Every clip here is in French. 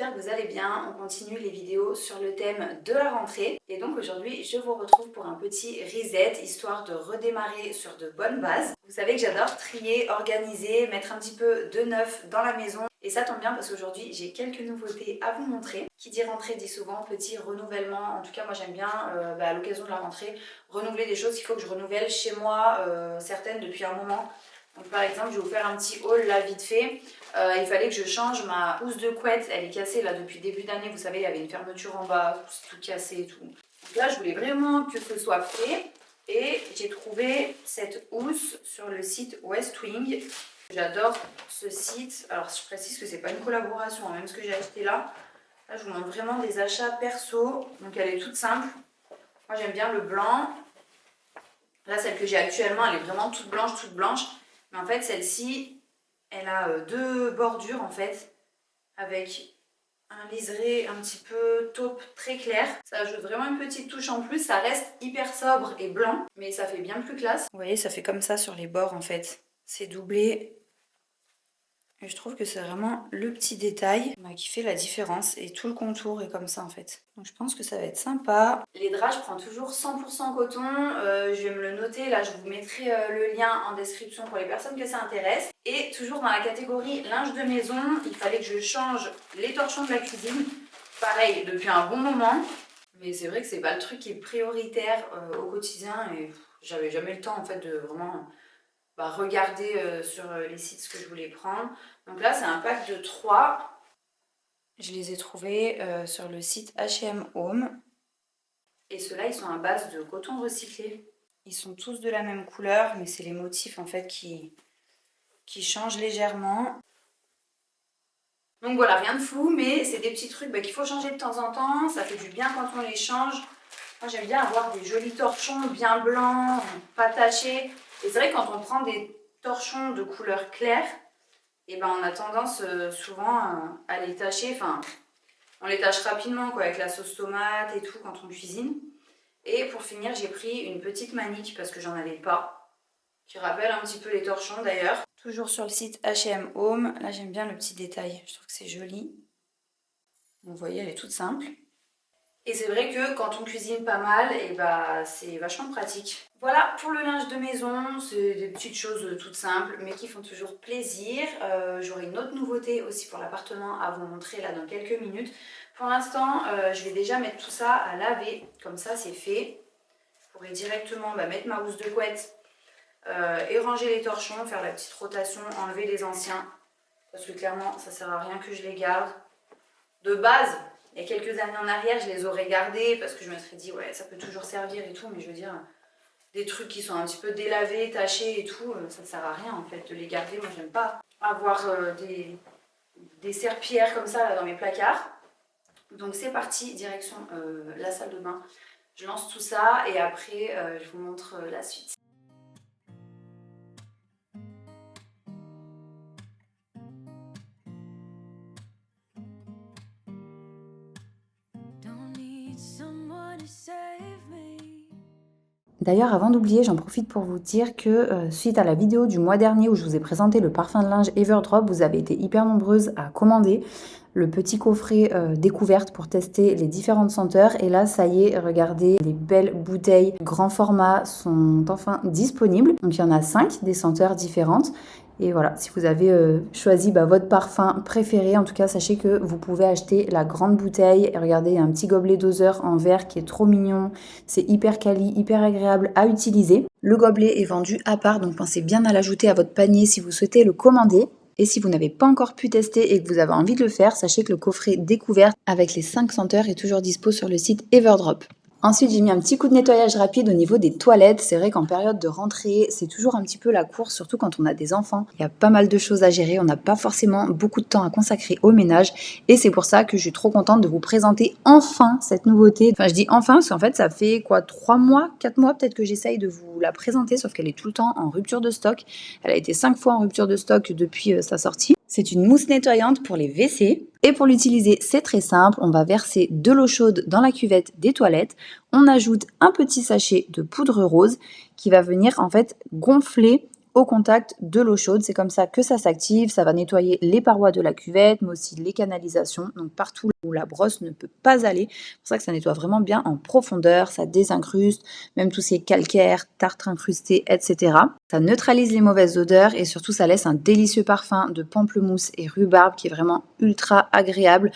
j'espère que vous allez bien. On continue les vidéos sur le thème de la rentrée. Et donc aujourd'hui, je vous retrouve pour un petit reset, histoire de redémarrer sur de bonnes bases. Vous savez que j'adore trier, organiser, mettre un petit peu de neuf dans la maison. Et ça tombe bien parce qu'aujourd'hui, j'ai quelques nouveautés à vous montrer. Qui dit rentrée dit souvent petit renouvellement. En tout cas, moi j'aime bien, à l'occasion de la rentrée, renouveler des choses. Il faut que je renouvelle chez moi, certaines depuis un moment. Donc par exemple, je vais vous faire un petit haul là vite fait. Il fallait que je change ma housse de couette, elle est cassée là depuis début d'année, vous savez, il y avait une fermeture en bas, c'est tout cassé et tout. Donc là, je voulais vraiment que ce soit fait et j'ai trouvé cette housse sur le site Westwing. J'adore ce site. Alors je précise que c'est pas une collaboration, même ce que j'ai acheté là. Là, je vous montre vraiment des achats perso. Donc elle est toute simple. Moi, j'aime bien le blanc. Là, celle que j'ai actuellement, elle est vraiment toute blanche, toute blanche. Mais en fait, celle-ci, elle a deux bordures en fait, avec un liseré un petit peu taupe très clair. Ça ajoute vraiment une petite touche en plus. Ça reste hyper sobre et blanc, mais ça fait bien plus classe. Vous voyez, ça fait comme ça sur les bords en fait. C'est doublé. Et je trouve que c'est vraiment le petit détail qui fait la différence. Et tout le contour est comme ça en fait. Donc je pense que ça va être sympa. Les draps, je prends toujours 100% coton. Je vais me le noter. Là, je vous mettrai le lien en description pour les personnes que ça intéresse. Et toujours dans la catégorie linge de maison, il fallait que je change les torchons de la cuisine. Pareil, depuis un bon moment. Mais c'est vrai que c'est pas le truc qui est prioritaire au quotidien. Et j'avais jamais le temps en fait de vraiment... regarder sur les sites ce que je voulais prendre. Donc là, c'est un pack de 3. Je les ai trouvés sur le site H&M Home. Et ceux-là, ils sont à base de coton recyclé. Ils sont tous de la même couleur, mais c'est les motifs en fait qui changent légèrement. Donc voilà, rien de fou, mais c'est des petits trucs qu'il faut changer de temps en temps. Ça fait du bien quand on les change. Moi, j'aime bien avoir des jolis torchons bien blancs, pas tachés. Et c'est vrai que quand on prend des torchons de couleur claire, et on a tendance souvent à les tacher. Enfin, on les tâche rapidement avec la sauce tomate et tout quand on cuisine. Et pour finir, j'ai pris une petite manique parce que j'en avais pas, qui rappelle un petit peu les torchons d'ailleurs. Toujours sur le site H&M Home. Là, j'aime bien le petit détail. Je trouve que c'est joli. Vous voyez, elle est toute simple. Et c'est vrai que quand on cuisine pas mal, c'est vachement pratique. Voilà pour le linge de maison, c'est des petites choses toutes simples mais qui font toujours plaisir. J'aurai une autre nouveauté aussi pour l'appartement à vous montrer là dans quelques minutes. Pour l'instant, je vais déjà mettre tout ça à laver, comme ça c'est fait. Je pourrai directement mettre ma housse de couette et ranger les torchons, faire la petite rotation, enlever les anciens. Parce que clairement, ça sert à rien que je les garde. De base, il y a quelques années en arrière, je les aurais gardés parce que je me serais dit, ouais, ça peut toujours servir et tout, mais je veux dire, des trucs qui sont un petit peu délavés, tachés et tout, ça ne sert à rien en fait de les garder. Moi, j'aime pas avoir des serpillères comme ça là, dans mes placards. Donc c'est parti, direction la salle de bain. Je lance tout ça et après, je vous montre la suite. D'ailleurs, avant d'oublier, j'en profite pour vous dire que suite à la vidéo du mois dernier où je vous ai présenté le parfum de linge Everdrop, vous avez été hyper nombreuses à commander le petit coffret découverte pour tester les différentes senteurs. Et là, ça y est, regardez, les belles bouteilles grand format sont enfin disponibles. Donc il y en a 5 des senteurs différentes. Et voilà, si vous avez choisi votre parfum préféré, en tout cas, sachez que vous pouvez acheter la grande bouteille. Et regardez, il y a un petit gobelet doseur en verre qui est trop mignon. C'est hyper quali, hyper agréable à utiliser. Le gobelet est vendu à part, donc pensez bien à l'ajouter à votre panier si vous souhaitez le commander. Et si vous n'avez pas encore pu tester et que vous avez envie de le faire, sachez que le coffret découverte avec les 5 senteurs est toujours dispo sur le site Everdrop. Ensuite, j'ai mis un petit coup de nettoyage rapide au niveau des toilettes. C'est vrai qu'en période de rentrée, c'est toujours un petit peu la course, surtout quand on a des enfants. Il y a pas mal de choses à gérer, on n'a pas forcément beaucoup de temps à consacrer au ménage. Et c'est pour ça que je suis trop contente de vous présenter enfin cette nouveauté. Enfin, je dis enfin parce qu'en fait, ça fait 3 mois, 4 mois peut-être que j'essaye de vous la présenter, sauf qu'elle est tout le temps en rupture de stock. Elle a été 5 fois en rupture de stock depuis sa sortie. C'est une mousse nettoyante pour les WC. Et pour l'utiliser, c'est très simple. On va verser de l'eau chaude dans la cuvette des toilettes. On ajoute un petit sachet de poudre rose qui va venir en fait gonfler au contact de l'eau chaude. C'est comme ça que ça s'active. Ça va nettoyer les parois de la cuvette, mais aussi les canalisations, donc partout où la brosse ne peut pas aller. C'est pour ça que ça nettoie vraiment bien en profondeur, ça désincruste, même tout ce qui est calcaire, tartre incrusté, etc. Ça neutralise les mauvaises odeurs et surtout ça laisse un délicieux parfum de pamplemousse et rhubarbe qui est vraiment ultra agréable.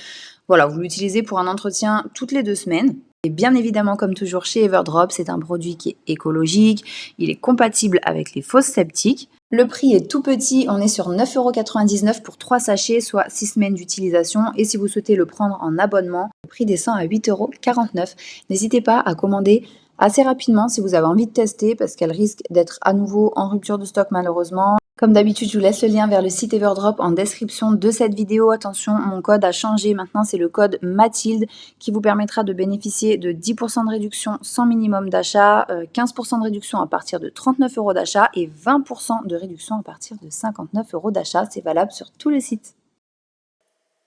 Voilà, vous l'utilisez pour un entretien toutes les 2 semaines. Et bien évidemment, comme toujours chez Everdrop, c'est un produit qui est écologique, il est compatible avec les fosses septiques. Le prix est tout petit, on est sur 9,99 € pour 3 sachets, soit 6 semaines d'utilisation. Et si vous souhaitez le prendre en abonnement, le prix descend à 8,49 €. N'hésitez pas à commander assez rapidement si vous avez envie de tester parce qu'elle risque d'être à nouveau en rupture de stock malheureusement. Comme d'habitude, je vous laisse le lien vers le site Everdrop en description de cette vidéo. Attention, mon code a changé. Maintenant, c'est le code Mathilde qui vous permettra de bénéficier de 10% de réduction sans minimum d'achat, 15% de réduction à partir de 39 € d'achat et 20% de réduction à partir de 59 € d'achat. C'est valable sur tous les sites.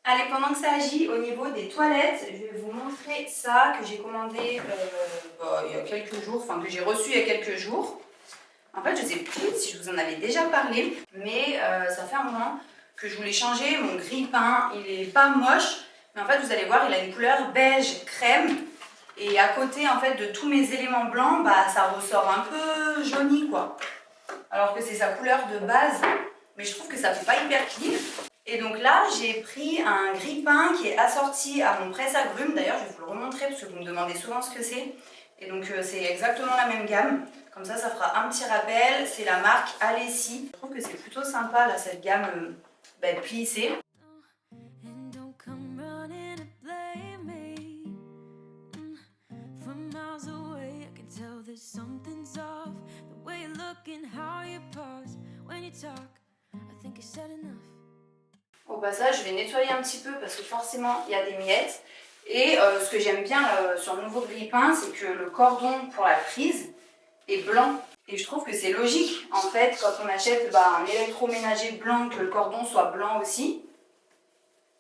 Allez, pendant que ça agit au niveau des toilettes, je vais vous montrer ça que j'ai commandé il y a quelques jours, enfin que j'ai reçu il y a quelques jours. En fait, je ne sais plus si je vous en avais déjà parlé, mais ça fait un moment que je voulais changer mon grille-pain. Il est pas moche, mais en fait, vous allez voir, il a une couleur beige crème. Et à côté, en fait, de tous mes éléments blancs, bah, ça ressort un peu jauni, quoi. Alors que c'est sa couleur de base, mais je trouve que ça fait pas hyper clean. Et donc là, j'ai pris un grille-pain qui est assorti à mon presse-agrumes. D'ailleurs, je vais vous le remontrer parce que vous me demandez souvent ce que c'est. Et donc, c'est exactement la même gamme. Comme ça fera un petit rappel. C'est la marque Alessi. Je trouve que c'est plutôt sympa, là, cette gamme plissée. Au passage, je vais nettoyer un petit peu parce que forcément, il y a des miettes. Et ce que j'aime bien sur le nouveau grille-pain, c'est que le cordon pour la prise est blanc. Et je trouve que c'est logique, en fait, quand on achète un électroménager blanc, que le cordon soit blanc aussi.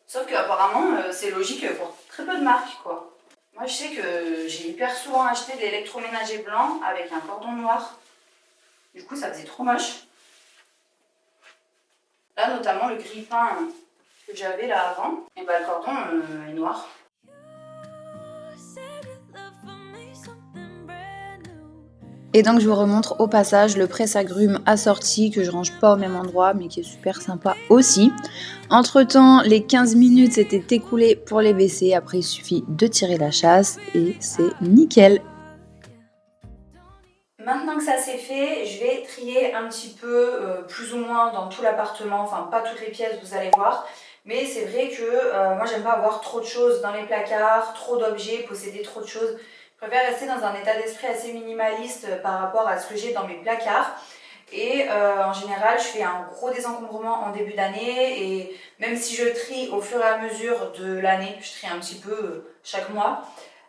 Sauf qu'apparemment, c'est logique pour très peu de marques, quoi. Moi, je sais que j'ai hyper souvent acheté des électroménagers blancs avec un cordon noir. Du coup, ça faisait trop moche. Là, notamment, le grille-pain que j'avais là avant, et le cordon est noir. Et donc je vous remontre au passage le presse-agrumes assorti que je range pas au même endroit mais qui est super sympa aussi. Entre temps, les 15 minutes s'étaient écoulées pour les WC. Après, il suffit de tirer la chasse et c'est nickel. Maintenant que ça c'est fait, je vais trier un petit peu, plus ou moins dans tout l'appartement, enfin pas toutes les pièces, vous allez voir. Mais c'est vrai que moi j'aime pas avoir trop de choses dans les placards, trop d'objets, posséder trop de choses. Je préfère rester dans un état d'esprit assez minimaliste par rapport à ce que j'ai dans mes placards. Et en général, je fais un gros désencombrement en début d'année et même si je trie au fur et à mesure de l'année, je trie un petit peu chaque mois.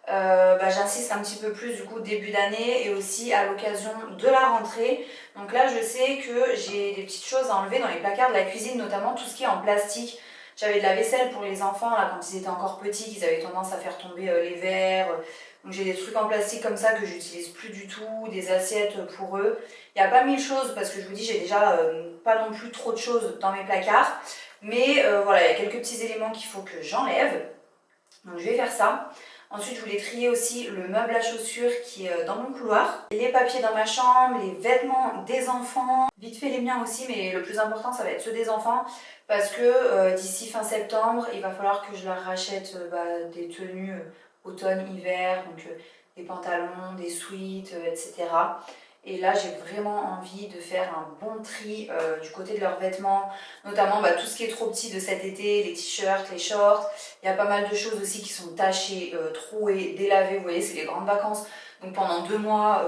J'insiste un petit peu plus du coup début d'année et aussi à l'occasion de la rentrée. Donc là je sais que j'ai des petites choses à enlever dans les placards de la cuisine, notamment tout ce qui est en plastique. J'avais de la vaisselle pour les enfants là quand ils étaient encore petits, qu'ils avaient tendance à faire tomber les verres. Donc j'ai des trucs en plastique comme ça que j'utilise plus du tout, des assiettes pour eux. Il n'y a pas mille choses parce que je vous dis j'ai déjà pas non plus trop de choses dans mes placards. Mais voilà, il y a quelques petits éléments qu'il faut que j'enlève. Donc je vais faire ça. Ensuite, je voulais trier aussi le meuble à chaussures qui est dans mon couloir. Les papiers dans ma chambre, les vêtements des enfants, vite fait les miens aussi, mais le plus important, ça va être ceux des enfants. Parce que d'ici fin septembre, il va falloir que je leur rachète des tenues automne-hiver, donc des pantalons, des sweats, etc. Et là, j'ai vraiment envie de faire un bon tri du côté de leurs vêtements, notamment tout ce qui est trop petit de cet été, les t-shirts, les shorts. Il y a pas mal de choses aussi qui sont tachées, trouées, délavées. Vous voyez, c'est les grandes vacances. Donc pendant 2 mois,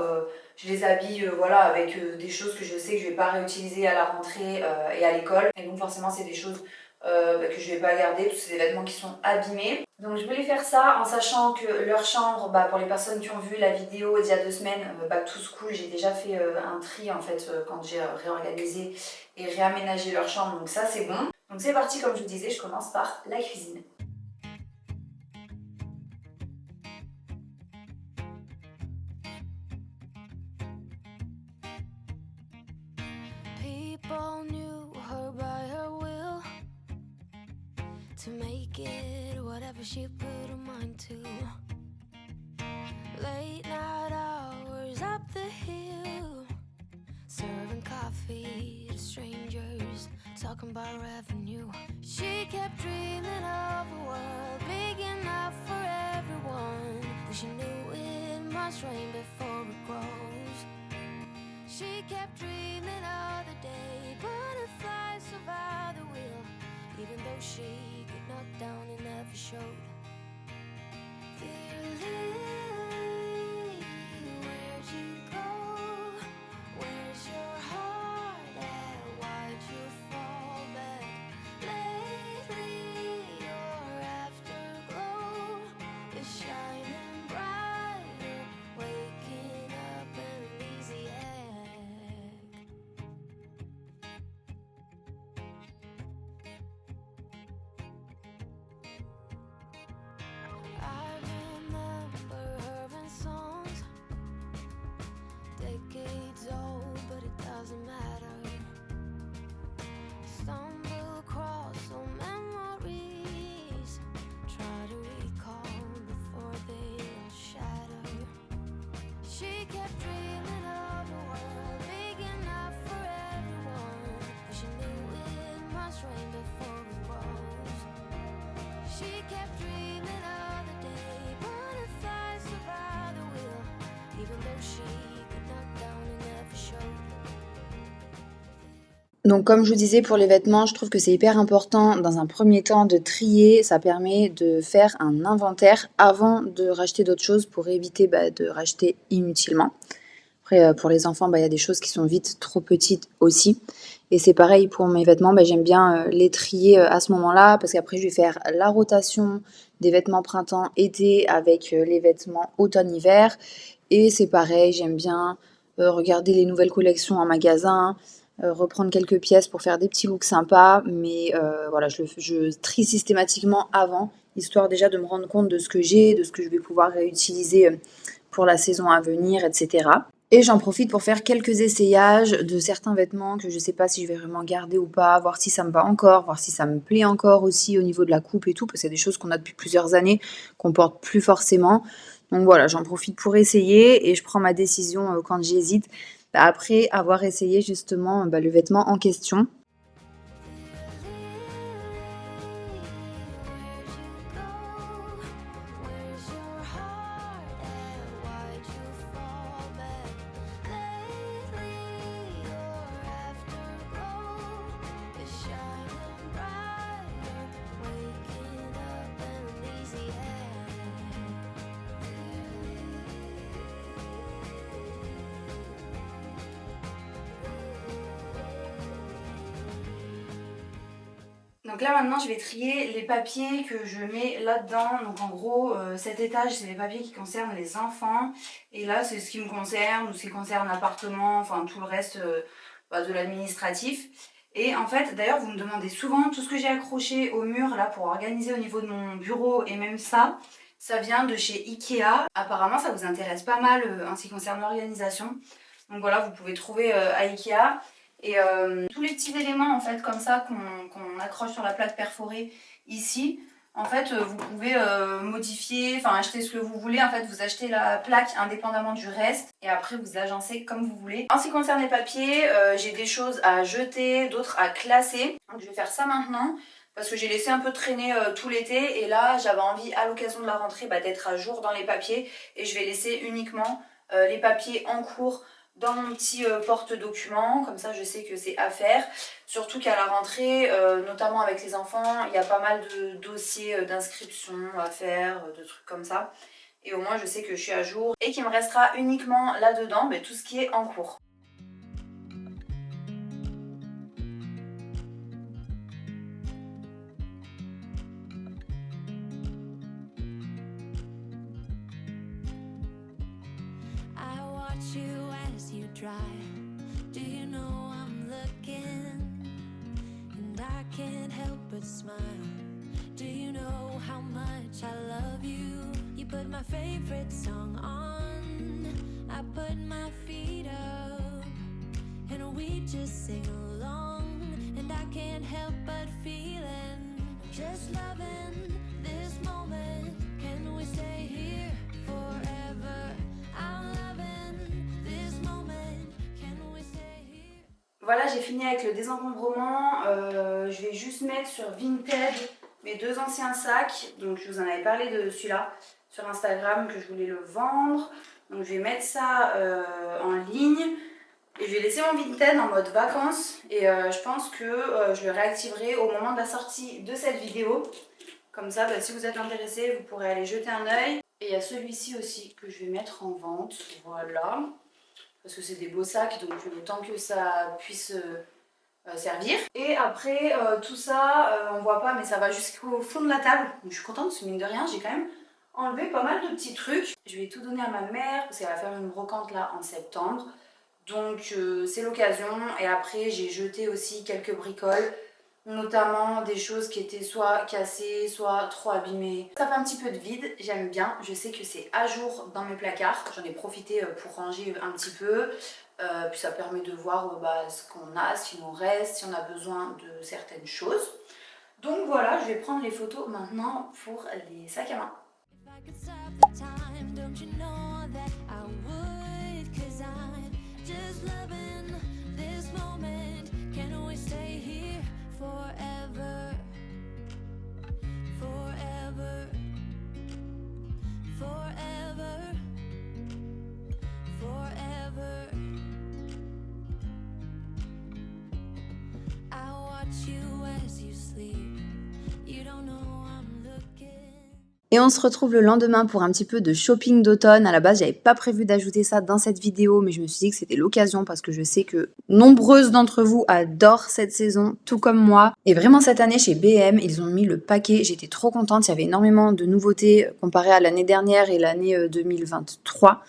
je les habille avec des choses que je sais que je ne vais pas réutiliser à la rentrée et à l'école. Et donc forcément, c'est des choses que je ne vais pas garder parce que c'est des vêtements qui sont abîmés. Donc je voulais faire ça en sachant que leur chambre, pour les personnes qui ont vu la vidéo il y a 2 semaines, tout se cool, j'ai déjà fait un tri en fait quand j'ai réorganisé et réaménagé leur chambre, donc ça c'est bon. Donc c'est parti, comme je vous disais, je commence par la cuisine. get whatever she put her mind to. Late night hours up the hill, serving coffee to strangers, talking about revenue. She kept dreaming of a world big enough for everyone, but she knew it must rain before it grows. She kept dreaming of the day butterflies survive the wheel, even though she got knocked down and never showed. Dear Lily, where'd you go? Where's your heart at? Why'd you fall back? Lately your afterglow is shining brighter, waking up an easy egg. I remember her in songs, decades old, but it doesn't matter. Stumble across old memories, try to recall before they all shatter. She kept dreaming of a world big enough for everyone, but she knew it must rain before it grows. She kept dreaming of the day butterflies survive the wheel, even though she got knocked down and never showed. Donc comme je vous disais pour les vêtements, je trouve que c'est hyper important dans un premier temps de trier. Ça permet de faire un inventaire avant de racheter d'autres choses pour éviter de racheter inutilement. Après pour les enfants, il y a des choses qui sont vite trop petites aussi. Et c'est pareil pour mes vêtements, j'aime bien les trier à ce moment-là parce qu'après je vais faire la rotation des vêtements printemps-été avec les vêtements automne-hiver. Et c'est pareil, j'aime bien regarder les nouvelles collections en magasin, reprendre quelques pièces pour faire des petits looks sympas, mais voilà, je trie systématiquement avant, histoire déjà de me rendre compte de ce que j'ai, de ce que je vais pouvoir réutiliser pour la saison à venir, etc. Et j'en profite pour faire quelques essayages de certains vêtements que je ne sais pas si je vais vraiment garder ou pas, voir si ça me va encore, voir si ça me plaît encore aussi au niveau de la coupe et tout, parce que c'est des choses qu'on a depuis plusieurs années, qu'on porte plus forcément. Donc voilà, j'en profite pour essayer et je prends ma décision quand j'hésite, après avoir essayé justement le vêtement en question. Donc là maintenant je vais trier les papiers que je mets là-dedans. Donc en gros cet étage c'est les papiers qui concernent les enfants. Et là c'est ce qui me concerne ou ce qui concerne l'appartement, enfin tout le reste de l'administratif. Et en fait d'ailleurs vous me demandez souvent tout ce que j'ai accroché au mur là pour organiser au niveau de mon bureau. Et même ça vient de chez Ikea. Apparemment ça vous intéresse pas mal en ce qui concerne l'organisation. Donc voilà, vous pouvez trouver à Ikea. Et tous les petits éléments en fait comme ça qu'on accroche sur la plaque perforée ici, en fait vous pouvez modifier, enfin acheter ce que vous voulez. En fait vous achetez la plaque indépendamment du reste et après vous agencez comme vous voulez. En ce qui concerne les papiers, j'ai des choses à jeter, d'autres à classer. Donc je vais faire ça maintenant parce que j'ai laissé un peu traîner tout l'été et là j'avais envie à l'occasion de la rentrée d'être à jour dans les papiers et je vais laisser uniquement les papiers en cours dans mon petit porte-documents, comme ça je sais que c'est à faire. Surtout qu'à la rentrée, notamment avec les enfants, il y a pas mal de dossiers d'inscription à faire, de trucs comme ça. Et au moins je sais que je suis à jour et qu'il me restera uniquement là-dedans tout ce qui est en cours. Do you know I'm looking and I can't help but smile? Do you know how much I love you? You put my favorite song on, I put my feet up and we just sing along and I can't help but feeling Just loving this moment. Can we stay here forever? I'm loving this moment. Can we stay here? Voilà, j'ai fini avec le désencombrement. Je vais juste mettre sur Vinted mes 2 anciens sacs. Donc je vous en avais parlé de celui-là sur Instagram que je voulais le vendre. Donc je vais mettre ça en ligne. Et je vais laisser mon Vinted en mode vacances. Et je pense que je le réactiverai au moment de la sortie de cette vidéo. Comme ça, si vous êtes intéressé, vous pourrez aller jeter un œil. Et il y a celui-ci aussi que je vais mettre en vente. Voilà. Parce que c'est des beaux sacs, donc le temps que ça puisse servir. Et après tout ça, on voit pas mais ça va jusqu'au fond de la table. Donc je suis contente parce que mine de rien, j'ai quand même enlevé pas mal de petits trucs. Je vais tout donner à ma mère parce qu'elle va faire une brocante là en septembre. Donc c'est l'occasion. Et après j'ai jeté aussi quelques bricoles. Notamment des choses qui étaient soit cassées, soit trop abîmées. Ça fait un petit peu de vide, j'aime bien. Je sais que c'est à jour dans mes placards. J'en ai profité pour ranger un petit peu. Puis ça permet de voir ce qu'on a, ce qui nous reste, si on a besoin de certaines choses. Donc voilà, je vais prendre les photos maintenant pour les sacs à main. If I could stop the time, don't you know that I would? 'Cause I'm just loving this moment. Can we stay here forever? Forever. Forever. Forever. I watch you as you sleep. You don't know I'm looking. Et on se retrouve le lendemain pour un petit peu de shopping d'automne. À la base, j'avais pas prévu d'ajouter ça dans cette vidéo, mais je me suis dit que c'était l'occasion parce que je sais que nombreuses d'entre vous adorent cette saison, tout comme moi. Et vraiment cette année chez BM, ils ont mis le paquet. J'étais trop contente. Il y avait énormément de nouveautés comparé à l'année dernière et l'année 2023.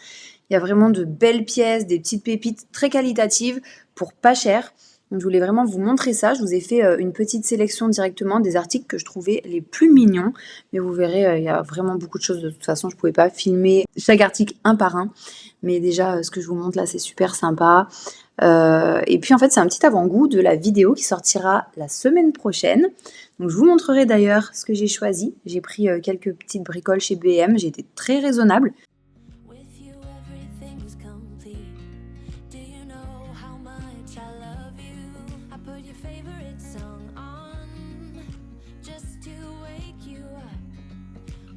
Il y a vraiment de belles pièces, des petites pépites très qualitatives pour pas cher. Donc, je voulais vraiment vous montrer ça. Je vous ai fait une petite sélection directement des articles que je trouvais les plus mignons. Mais vous verrez, il y a vraiment beaucoup de choses. De toute façon, je ne pouvais pas filmer chaque article un par un. Mais déjà, ce que je vous montre là, c'est super sympa. Et puis en fait, c'est un petit avant-goût de la vidéo qui sortira la semaine prochaine. Donc je vous montrerai d'ailleurs ce que j'ai choisi. J'ai pris quelques petites bricoles chez BM. J'ai été très raisonnable. With you, everything's complete. Do you know how much I love you? I put your favorite song on just to wake you up.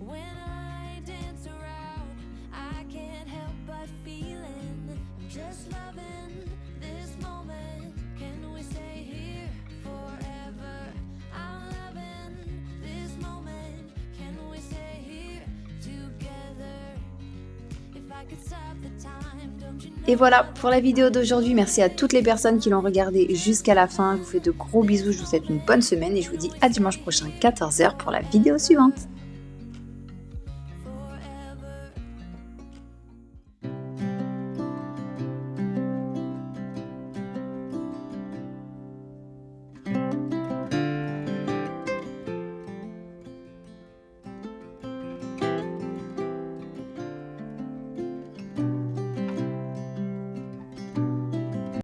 When I dance around, I can't help but feeling. I'm just loving this moment. Can we stay here forever? I'm loving this moment. Can we stay here together? Et voilà pour la vidéo d'aujourd'hui. Merci à toutes les personnes qui l'ont regardée jusqu'à la fin. Je vous fais de gros bisous. Je vous souhaite une bonne semaine et je vous dis à dimanche prochain 14h pour la vidéo suivante.